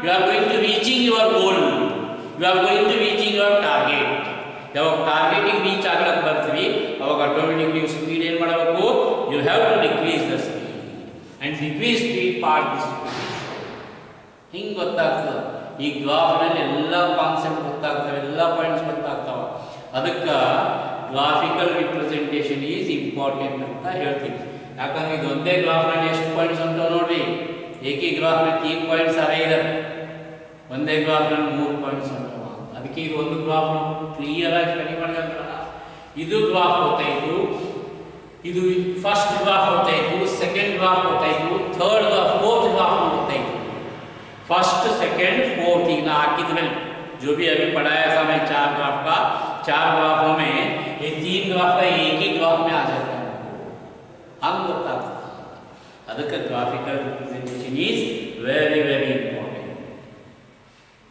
You are going to reaching your goal. You are going to reaching your target. ಯಾವಾಗ targeting reach ಆಗಕ್ಕೆ ಬರ್ತೀವಿ ಅವಾಗ automatic ನೀವು speed ಏನು ಮಾಡಬೇಕು, you have to decrease the speed and decrease speed part distribution. ಹಿಂಗೆ ಗೊತ್ತಾಗ್ತದೆ. ಈ ಗ್ರಾಫ್ನಲ್ಲಿ ಎಲ್ಲ ಕಾನ್ಸೆಪ್ಟ್ ಗೊತ್ತಾಗ್ತವೆ, ಎಲ್ಲ ಪಾಯಿಂಟ್ಸ್ ಗೊತ್ತಾಗ್ತಾವೆ. ಅದಕ್ಕೆ ಗ್ರಾಫಿಕಲ್ ರಿಪ್ರೆಸೆಂಟೇಷನ್ ಈಸ್ ಇಂಪಾರ್ಟೆಂಟ್ ಅಂತ ಹೇಳ್ತೀನಿ. ಯಾಕಂದ್ರೆ ಇದು ಒಂದೇ ಗ್ರಾಫ್ನಲ್ಲಿ ಎಷ್ಟು ಪಾಯಿಂಟ್ಸ್ ಉಂಟು ನೋಡ್ರಿ. ಏಕಿ ಗ್ರಾಫ್ನಲ್ಲಿ 3 ಪಾಯಿಂಟ್ಸ್ ಅರೇ ಇದೆ, ಒಂದೇ ಗ್ರಾಫ್ನಲ್ಲಿ 3 ಪಾಯಿಂಟ್ಸ್ ಉಂಟು. ಅದಕ್ಕೆ ಇದು ಒಂದು ಗ್ರಾಫ್ ಕ್ಲಿಯರ್ ಆಗಿ ಸ್ಟಡಿ ಮಾಡಿದ್ರೆ ಇದು ಗ್ರಾಫ್ ಗೊತ್ತಾಯಿತು, ಇದು ಫಸ್ಟ್ ಗ್ರಾಫ್ ಗೊತ್ತಾಯಿತು, ಸೆಕೆಂಡ್ ಗ್ರಾಫ್ ಗೊತ್ತಾಯಿತು, ಥರ್ಡ್ ಗ್ರಾಫ್, फोर्थ ग्राफ ಗೊತ್ತಾಯಿತು. फर्स्ट सेकंड फोर्थ इतना हाकिद्में जो भी अभी पढ़ाया था मैं 4 ग्राफ का, 4 ग्राफों में ये 3 ग्राफ का एक ही ग्राफ में आ जाता है. हम बता ಅದಕ್ಕೆ graphical representation is very very important.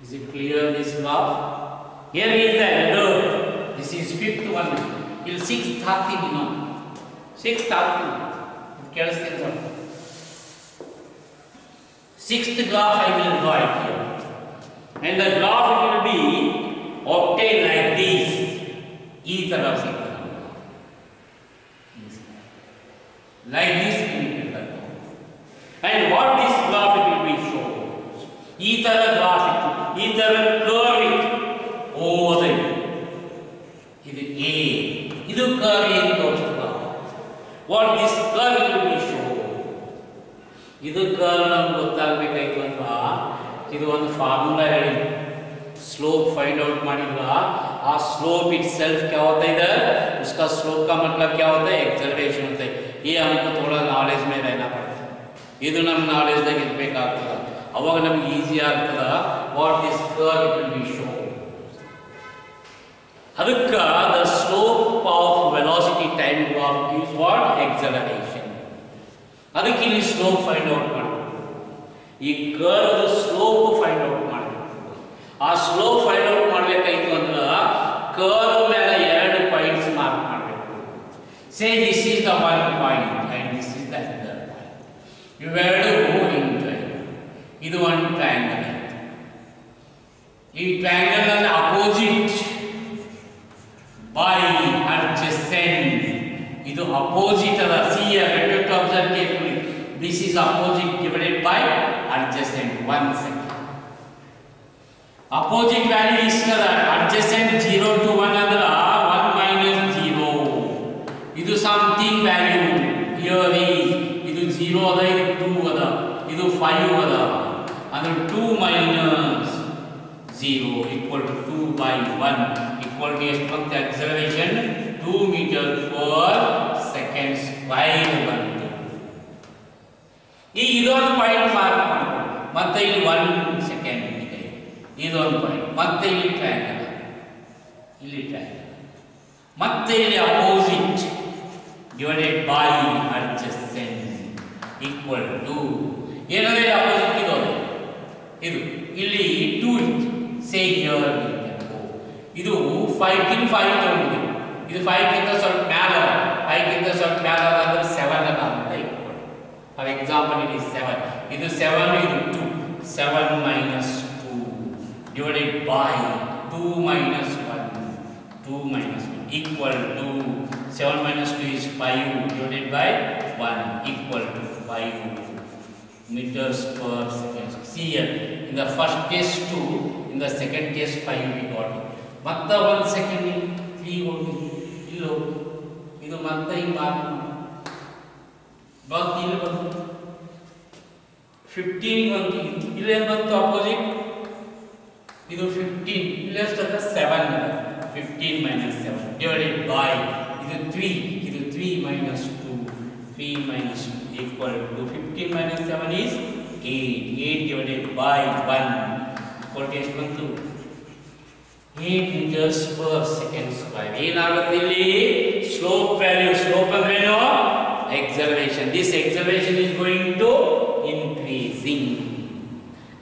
Is it clear this graph? Here is the alert. This is 5th one. Till 6th ಆಗ್ತೀನಿ ನಾವು, 6th ಆಗ್ತೀನಿ ಕೇಳಿಸ್ತೀನಿ sir. 6th graph I will draw it here, and the graph will be obtained like this. E तरह से like this and what this graph will be shown. E तरह graph e तरह curve it over the ಇದು A, ಇದು curve ಏನು ತೋರಿಸ್ತದೆ. What this curve will be shown. ಇದು curve ನಮ್ಗೆ ಗೊತ್ತಾಗಬೇಕಾಯ್ತು ಅಂತ ಇದು ಒಂದು ಫಾರ್ಮುಲಾ ಹೇಳಿ स्लोप फाइंड आउट ಮಾಡಿದ್ವಾ. ಆ स्लोप इट सेल्फ क्या होता है इधर, उसका स्लोप का मतलब क्या होता है, एक्सेलरेशन होता है. ये हमको थोड़ा नॉलेज में रहना पड़ता है. ಇದು ನಮ್ಮ ನಾಲೆಜ್ ದಾಗ ಇರಬೇಕಾಗ್ತದೆ, ಅವಾಗ ನಮಗೆ ಈಜಿ ಆಗ್ತದೆ. What this curve it will be show. ಅದಕ್ಕೆ the slope of velocity time graph is what, acceleration. ಅದಕ್ಕೆ ಇಲ್ಲಿ ಸ್ಲೋಪ್ ಫೈಂಡ್ ಔಟ್ ಮಾಡಬೇಕು. ಈ ಕರ್ವ್ ಸ್ಲೋಪ್ ಫೈಂಡ್ ಔಟ್ ಮಾಡಬೇಕು. ಆ ಸ್ಲೋಪ್ ಫೈಂಡ್ ಔಟ್ ಮಾಡಬೇಕಾಯ್ತು ಅಂದ್ರೆ ಕರ್ವ್ ಮೇಲೆ 2 ಪಾಯಿಂಟ್ಸ್ ಮಾರ್ಕ್ ಮಾಡಬೇಕು. Say this is the 1 point and this is the other point. ಇವೆರಡು ಹಿಂಗೆ ಇದು ಒಂದು ಟ್ರಯಾಂಗಲ್ ಆಯ್ತು. ಈ ಟ್ರಯಾಂಗಲ್ ನ ಅಪೋಸಿಟ್ ಬೈ ಅಡ್ಜಸೆಂಟ್, ಇದು ಅಪೋಸಿಟ್ ಅದ. See let to observe carefully. This is opposite divided by adjacent. 1 second. Opposite value ಇಷ್ಟದ, ಅಡ್ಜಸೆಂಟ್ 0 to 1 ಅಂದ್ರೆ 1 minus 0. ಇದು ಸಮಥಿಂಗ್ ವ್ಯಾಲ್ಯೂ ಹಿಯರ್ ಈಸ್, ಇದು 0 ಅದ, ಇದು 2 ಅದ, ಇದು 5 ಅದ. ಅಂದ್ರೆ 2 minus 0 equal to 2 by 1 equal to ಎಷ್ಟು ಬಂತು acceleration 2 meter per second square ಬಂತು. ಈಗ ಇದೊಂದು ಪಾಯಿಂಟ್ ಮಾರ್ಕ್ ಮಾಡ್ಕೊಳ್ಳಿ. ಮತ್ತೆ ಇಲ್ಲಿ 1 ಸೆಕೆಂಡ್ ಇದೊಂದು ಪಾಯಿಂಟ್. ಮತ್ತೆ ಇಲ್ಲಿ ಟ್ರಯಾಂಗಲ್, ಇಲ್ಲಿ ಟ್ರಯಾಂಗಲ್, ಮತ್ತೆ ಇಲ್ಲಿ opposite divided by adjacent equal to ಏನಂದ್ರೆ ಅಪೋಸಿಟ್ ಇದು ಇಲ್ಲಿ 2 ಇತ್ತು. ಸೇ ಹಿಯರ್ ಇದು 5 ಕಿಂತ 5 ತಗೊಂಡಿದೆ, ಇದು 5 ಕಿಂತ ಸ್ವಲ್ಪ ಮ್ಯಾಲ, 5 ಕಿಂತ ಸ್ವಲ್ಪ ಮ್ಯಾಲ ಅಂದ್ರೆ 7 ಅದ ಅಂತ ಇಟ್ಕೊಳ್ಳಿ. ಫಾರ್ ಎಕ್ಸಾಂಪಲ್ ಇದು 7, ಇದು 7, ಇದು 2. 7 minus 2 divided by 2 minus 1, 2 minus 1 equal to 7 minus 2 is 5 divided by 1 equal to 5 meters per second. See here, in the first case 2, in the second case 5 we got it. ಮತ್ತೆ 1 second 3 ಹೋಗಿ ಇಲ್ಲೋ ಇದು ಮತ್ತೆ ಹಿಂಗೆ mark ಬಂತು. ಇಲ್ಲಿ ಬಂತು 15 ಬಂತು. ಇಲ್ಲೇನು ಬಂತು ಅಪೋಸಿಟ್, ಇದು 15. ಇಲ್ಲಿ ಎಷ್ಟಾಗ 7. 15 minus 7 divided by ಇದು 3, ಇದು 3 minus 2, 3 minus 2 equal to 15 minus 7 is 8. 8 divided by 1 equal to ಎಷ್ಟು ಬಂತು 8 meters per second square. ಏನಾಗುತ್ತೆ ಇಲ್ಲಿ ಸ್ಲೋಪ್ ವ್ಯಾಲ್ಯೂ. ಸ್ಲೋಪ್ ಅಂದ್ರೆ ಏನು, acceleration. This acceleration is going to increasing.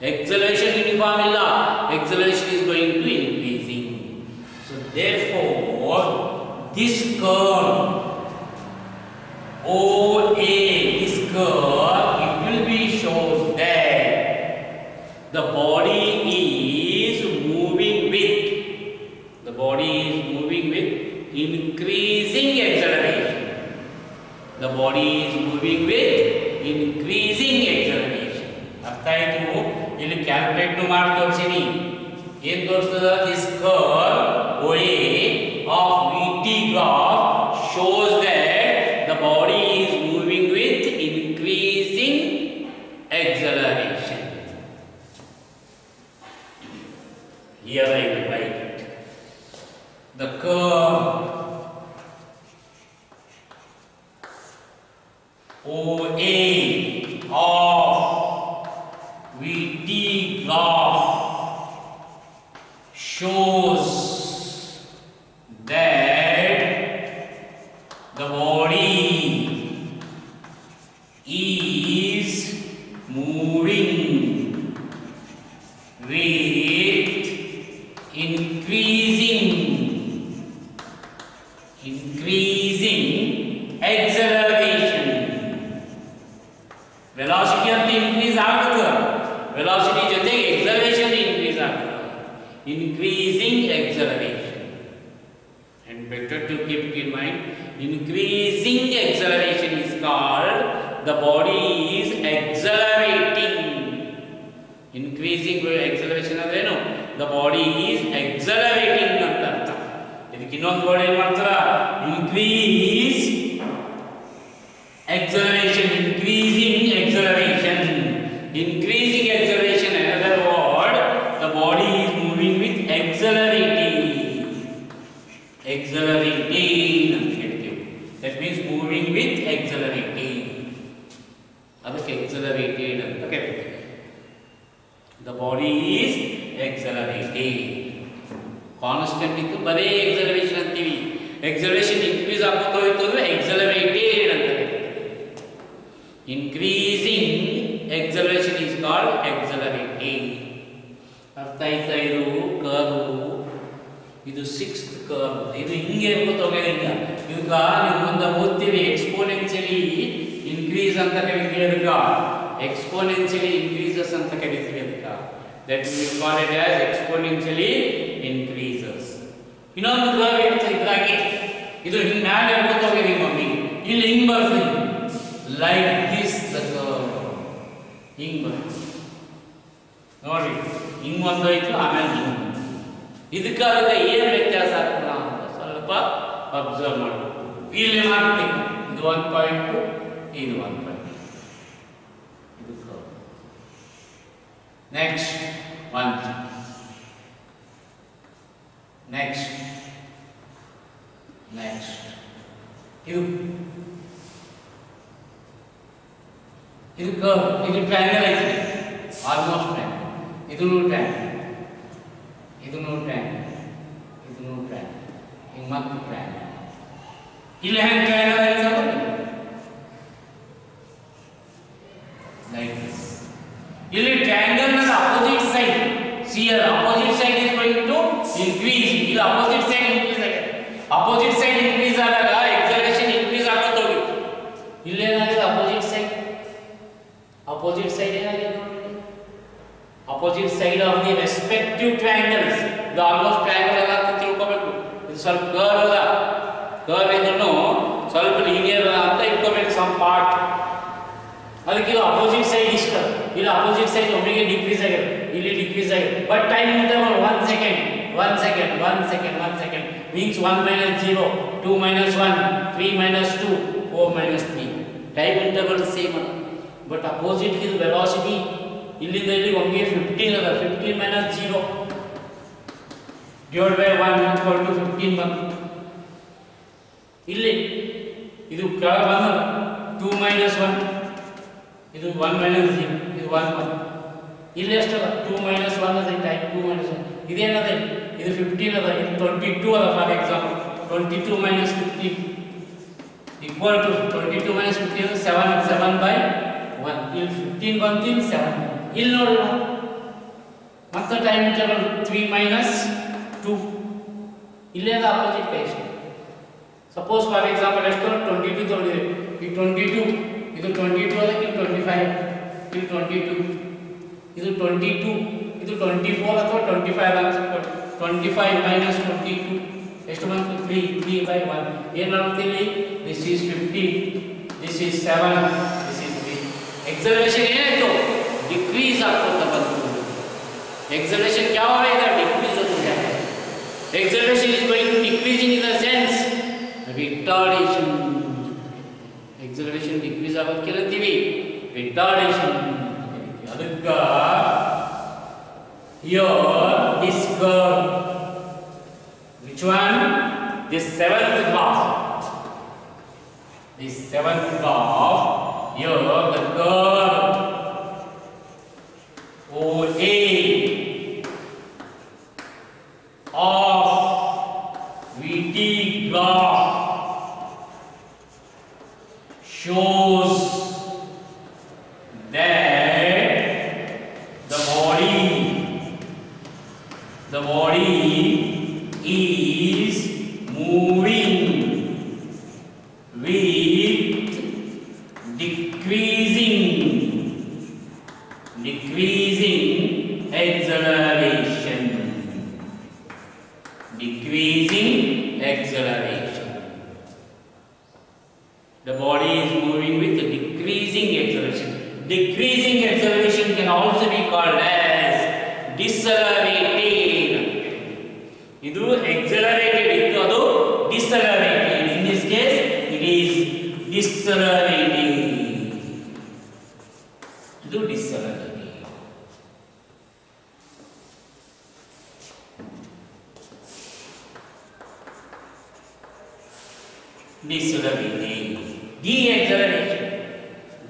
Acceleration uniform illa, acceleration is going to increasing. So therefore, this curve OA, this curve, it will be shows that the body is moving with increasing acceleration. The body is moving with increasing acceleration. ಅರ್ಥ ಆಯ್ತು? ಇಲ್ಲಿ calculate ಮಾಡಿ ತೋರಿಸಿನಿ. ಏನು ತೋರಿಸ್ತದ? This curve OA of VT graph shows that the body is moving with increasing acceleration. Here I will write it. The curve OA of VT graph shows that the body is moving with increasing acceleration. Velocity of the increase ಆಗುತ್ತದೆ. Velocity ಜೊತೆಗೆ acceleration increase ಆಗುತ್ತದೆ. Increasing acceleration. And better to keep in mind, increasing acceleration is called the body is accelerating. Increasing acceleration ಅಂದ್ರೇನು? The body is accelerating ಅಂತ ಅರ್ಥ. ಇದಕ್ಕೆ ಇನ್ನೊಂದು word ಏನು ಮಾಡ್ತಾರ? Increase acceleration, increasing acceleration. Increasing acceleration, another word, the body is moving with accelerating ಅಂತ ಹೇಳ್ತೀವಿ. That means moving with accelerating. ಅದಕ್ಕೆ accelerated ಅಂತ ಕರೀತೀವಿ. The body is accelerating. Constant ಇತ್ತು ಬರೀ acceleration ಅಂತೀವಿ. acceleration increase ಆಗ್ತಾ ಹೋಯ್ತು ಅಂದ್ರೆ accelerated ಅಂತ ಕರೀತೀವಿ. Increasing acceleration is called accelerating. ಅರ್ಥ ಆಯ್ತಾ? ಇದು ಕರ್ವ್, ಇದು 6th ಕರ್ವ್. ಇದು ಹಿಂಗೆ ಹೋಗೋದು ಈಗ. ಈಗ ನೀವು ಮುಂದೆ ಓದ್ತೀವಿ ಎಕ್ಸ್ಪೋನೆನ್ಷಿಯಲಿ ಇನ್ಕ್ರೀಸ್ ಅಂತ ಕರೀತೀವಿ. ಅದಕ್ಕೆ ಎಕ್ಸ್ಪೋನೆನ್ಷಿಯಲಿ ಇನ್ಕ್ರೀಸಸ್ ಅಂತ ಕರೀತೀವಿ. ಅದಕ್ಕೆ that we call it as exponentially increases. ಇನ್ನೊಂದು ಕರ್ವ್ ಇರುತ್ತೆ ಇದ್ರಾಗೆ. ಇದು ಹಿಂಗೆ ಮ್ಯಾಲೆ ಹೋಗ್ತಾ ಹೋಗಿದೆ ಮಮ್ಮಿ. ಇಲ್ಲಿ ಹಿಂಗೆ ಬರ್ತದೆ. Like this the curve. ಹಿಂಗೆ ಬರ್ತದೆ ನೋಡಿ. ಹಿಂಗೆ ಒಂದಾಯ್ತು, ಆಮೇಲೆ ಹಿಂಗೆ. ಇದಕ್ಕೆ ಅದಕ್ಕೆ ಏನು ವ್ಯತ್ಯಾಸ ಆಗ್ತದ ಅಂತ ಸ್ವಲ್ಪ ಅಬ್ಸರ್ವ್ ಮಾಡಬೇಕು. ಇಲ್ಲಿ ಮಾಡ್ತೀವಿ. ಇದು 1 ಪಾಯಿಂಟ್, ಇದು 1 ಪಾಯಿಂಟ್. ಇದು ಕರ್ವ್. ನೆಕ್ಸ್ಟ್ 1 ನೆಕ್ಸ್ಟ್ ಇದು ಕರ್ವ್. ಇದು ಟ್ರಯಾಂಗಲ್ ಐತೆ, ಆಲ್ಮೋಸ್ಟ್ ಟ್ರಯಾಂಗಲ್. ಇದು ಟ್ರಯಾಂಗಲ್, ಇದು ಟ್ರಯಾಂಗಲ್, ಇದು ಟ್ರಯಾಂಗಲ್, ಹಿಂಗೆ ಮತ್ತೆ ಟ್ರಯಾಂಗಲ್. ಇಲ್ಲಿ ಹೆಂಗೆ ಟ್ರಯಾಂಗಲ್ ಐತೆ ನೋಡಿ, ಲೈಕ್ ದಿಸ್. ಇಲ್ಲಿ ಟ್ರಯಾಂಗಲ್ ನ opposite side, see here opposite side is going to increase. ಇಲ್ಲಿ ಅಪೋಸಿಟ್ ಸೈಡ್ ಇನ್ಕ್ರೀಸ್ ಆಗಿದೆ. ಅಪೋಸಿಟ್ ಸೈಡ್ ಇನ್ಕ್ರೀಸ್ ಆದಾಗ ಎಕ್ಸಲರೇಷನ್ ಇನ್ಕ್ರೀಸ್ ಆಗುತ್ತೆ ಹೋಗಿ. ಇಲ್ಲಿ ಏನಾಗಿದೆ? opposite side ಏನಾಗಿದೆ ನೋಡಿ. opposite side of the respective triangles. ಇದು ಆಲ್ಮೋಸ್ಟ್ ಟ್ರಯಾಂಗಲ್ ಅಲ್ಲ ಅಂತ ತಿಳ್ಕೋಬೇಕು. ಇದು ಸ್ವಲ್ಪ ಕರ್ವ್ ಅದ. ಕರ್ವ್ ಇದನ್ನು ಸ್ವಲ್ಪ ಲೀನಿಯರ್ ಅಂತ ಇಟ್ಕೋಬೇಕು ಸಮ್ ಪಾರ್ಟ್. ಅದಕ್ಕೆ ಇದು ಅಪೋಸಿಟ್ ಸೈಡ್ ಇಷ್ಟ. ಇಲ್ಲಿ ಅಪೋಸಿಟ್ ಸೈಡ್ ಒಮ್ಮೆಗೆ ಡಿಕ್ರೀಸ್ ಆಗಿದೆ, ಇಲ್ಲಿ ಡಿಕ್ರೀಸ್ ಆಗಿದೆ. But time interval 1 second means 1 minus 0, 2 minus 1, 3 minus 2, 4 minus 3. Time interval same. But opposite ಇದು ವೆಲಾಸಿಟಿ ಇಲ್ಲಿಂದ ಇಲ್ಲಿ ಒಮ್ಮೆಗೆ 15 ಅದ. 15 minus 0 divided by 1 equal to 15 ಬಂತು. ಇಲ್ಲಿ ಇದು ಕೆಳಗೆ ಬಂದ 2 minus 1, ಇದು 1 minus 0, ಇದು 1 ಬಂತು. ಇಲ್ಲಿ ಎಷ್ಟದ? 2 minus 1 ಅದ. Time 2 minus 1 ಇದೇನದ? ಇದು 15 ಅದ. ಇದು 22 ಅದ. For example 22 minus 15 equal to 22 minus 15 is 7 by 1. ಇಲ್ಲಿ 15 ಬಂತು, ಇಲ್ಲಿ 7. ಇಲ್ಲಿ ನೋಡಿ ಮತ್ತೆ ಟೈಮ್ ಇಂಟರ್ವಲ್ 3 minus 2, ಇಲ್ಲೇನ ಅಪೋಸಿಟ್ ಕೈ ಎಷ್ಟು ಸಪೋಸ್ ಫಾರ್ ಎಕ್ಸಾಂಪಲ್ ಎಷ್ಟು 22 ತಗೊಂಡಿದೆ ಈ 22 ಇದು 22 ಅದಕ್ಕೆ 25 ಇದು 22 ಇದು 22 ಇದು 24 ಅಥವಾ 25 ಅನ್ಸುತ್ತೆ 25 minus 22 ಎಷ್ಟು ಬಂತು 3 by 1 ಏನು ಮಾಡ್ತೀವಿ this is 50 this is 7 this is 3 acceleration ಏನಾಯ್ತು ಡಿಕ್ರೀಸ್ ಆಗ್ತಾ ಬಂತು acceleration क्या हो रहा है इधर डिक्रीज होता जा रहा है acceleration is going to decreasing in the sense retardation acceleration decrease ಆಗೋದು ಕೇಳ್ತೀವಿ retardation ಅದಕ್ಕ here this curve which one this seventh graph here the curve OA of VT graph shows that the body is moving with decreasing acceleration. The body is moving with decreasing acceleration. Decreasing acceleration can also be called as decelerated. Idu accelerated ittu adu decelerated. In this case it is decelerating. Idu decelerating. Decelerating.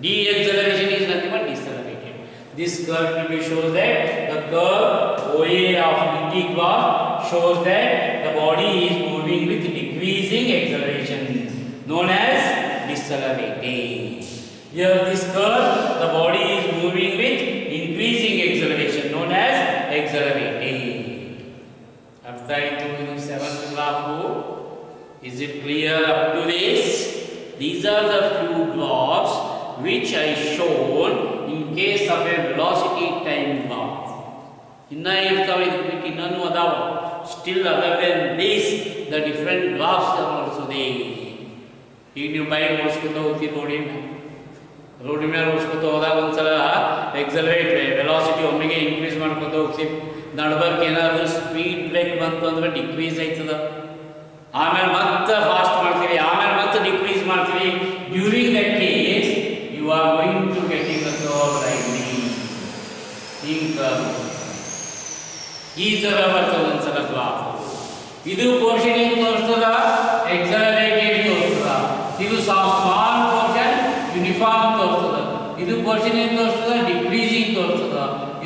Deceleration is nothing but decelerated. This curve will show that the curve OA of VT graph shows that the body is moving with decreasing acceleration, known as decelerating. Here this curve, the body is moving with increasing acceleration, known as accelerating. After I do the seventh graph, is it clear up to this? These are the few graphs which I showed in case of a velocity time graph. Inna irtave idukku innanu adavu. Still other than this, the different graphs are also there. ಈಗ ನೀವು bike ಓಡಿಸ್ಕೊತ ಹೋಗ್ತೀವಿ road ಮೇಲೆ ಓಡಿಸ್ಕೊತ ಹೋದಾಗ ಒಂದ್ಸಲ accelerate velocity ಒಮ್ಮೆಗೆ increase ಮಾಡ್ಕೊತ ಹೋಗ್ತೀವಿ ನಡ್ಬರ್ಕ್ ಏನಾದ್ರು ಸ್ಪೀಡ್ ಬ್ರೇಕ್ ಬಂತು ಅಂದ್ರೆ ಡಿಕ್ರೀಸ್ ಆಯ್ತದ ಆಮೇಲೆ ಮತ್ತೆ ಫಾಸ್ಟ್ ಮಾಡ್ತೀವಿ ಆಮೇಲೆ ಮತ್ತೆ ಡಿಕ್ರೀಸ್ ಮಾಡ್ತೀವಿ during that case you are going to getting the curve like ಈ ತರ ಬರ್ತದೆ ಒಂದ್ಸಲ ಗ್ರಾಫ್ ಇದು ಪೋರ್ಷನ್ ಏನು ತೋರಿಸ್ತದ ಎಕ್ಸಲರೇಟೆಡ್ ತೋರಿಸ್ತದ ಇದು ಸ್ಮಾಲ್ ಪೋರ್ಷನ್ ಯೂನಿಫಾರ್ಮ್ ತೋರಿಸ್ತದ ಇದು ಪೋರ್ಷನ್ ಏನು ತೋರಿಸ್ತದ ಡಿಕ್ರೀಸಿಂಗ್ ತೋರಿಸ್ತದ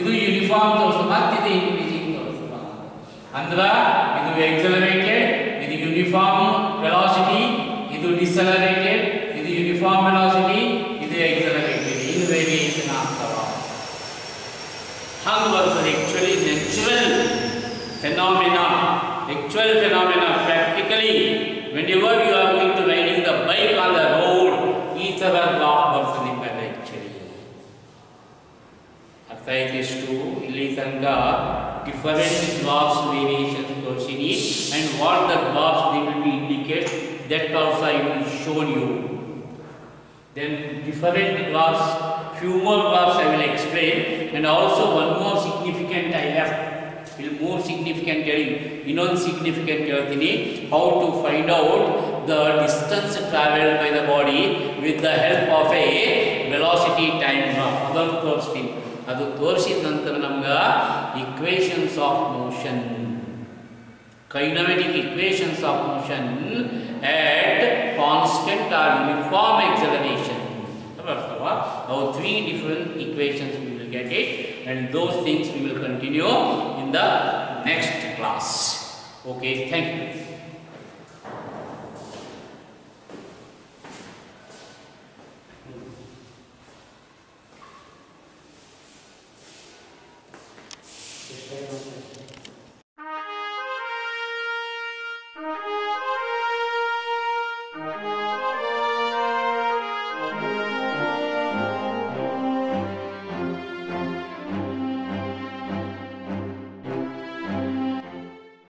ಇದು ಯೂನಿಫಾರ್ಮ್ ತೋರಿಸ್ತದ ಮತ್ತೆ ಇದು ಇನ್ಕ್ರೀಸಿಂಗ್ ತೋರಿಸ್ತದ ಅಂದ್ರ ಇದು ಎಕ್ಸಲರೇಟೆಡ್ ಇದು ಯೂನಿಫಾರ್ಮ್ ವೆಲಾಸಿಟಿ ಇದು ಡಿಸೆಲರೇಟೆಡ್ ಇದು ಯೂನಿಫಾರ್ಮ್ ವೆಲಾಸಿಟಿ ಇದು ಎಕ್ಸಲರೇಟೆಡ್ ಇದು ವೇರಿಯೇಷನ್ ಆಗ್ತವ ಹಂಗ ಬರ್ತದೆ actually natural phenomena practically whenever you are going to riding the bike on the road ಈ ತರ ಗ್ರಾಫ್ ಬರ್ತದೆ actually ಅರ್ಥ ಆಯ್ತು ಇಲ್ಲಿ ತನಕ different graphs variations ತೋರಿಸಿನಿ and what the graphs they will be indicate that also I will show you. Then different graphs, few more graphs I will explain, and also one more significant I left. More significant insignificant how to find out the distance traveled by the body with the help of a velocity time graph. Adanu ತೋರಿಸ್ತೀನಿ ಅದು ತೋರಿಸಿದ ನಂತರ ನಮಗೆ equations of motion, kinematic equations of motion at constant or uniform acceleration. Now three different equations we will get it, and those things we will continue in the next class. Okay, thank you. Yes,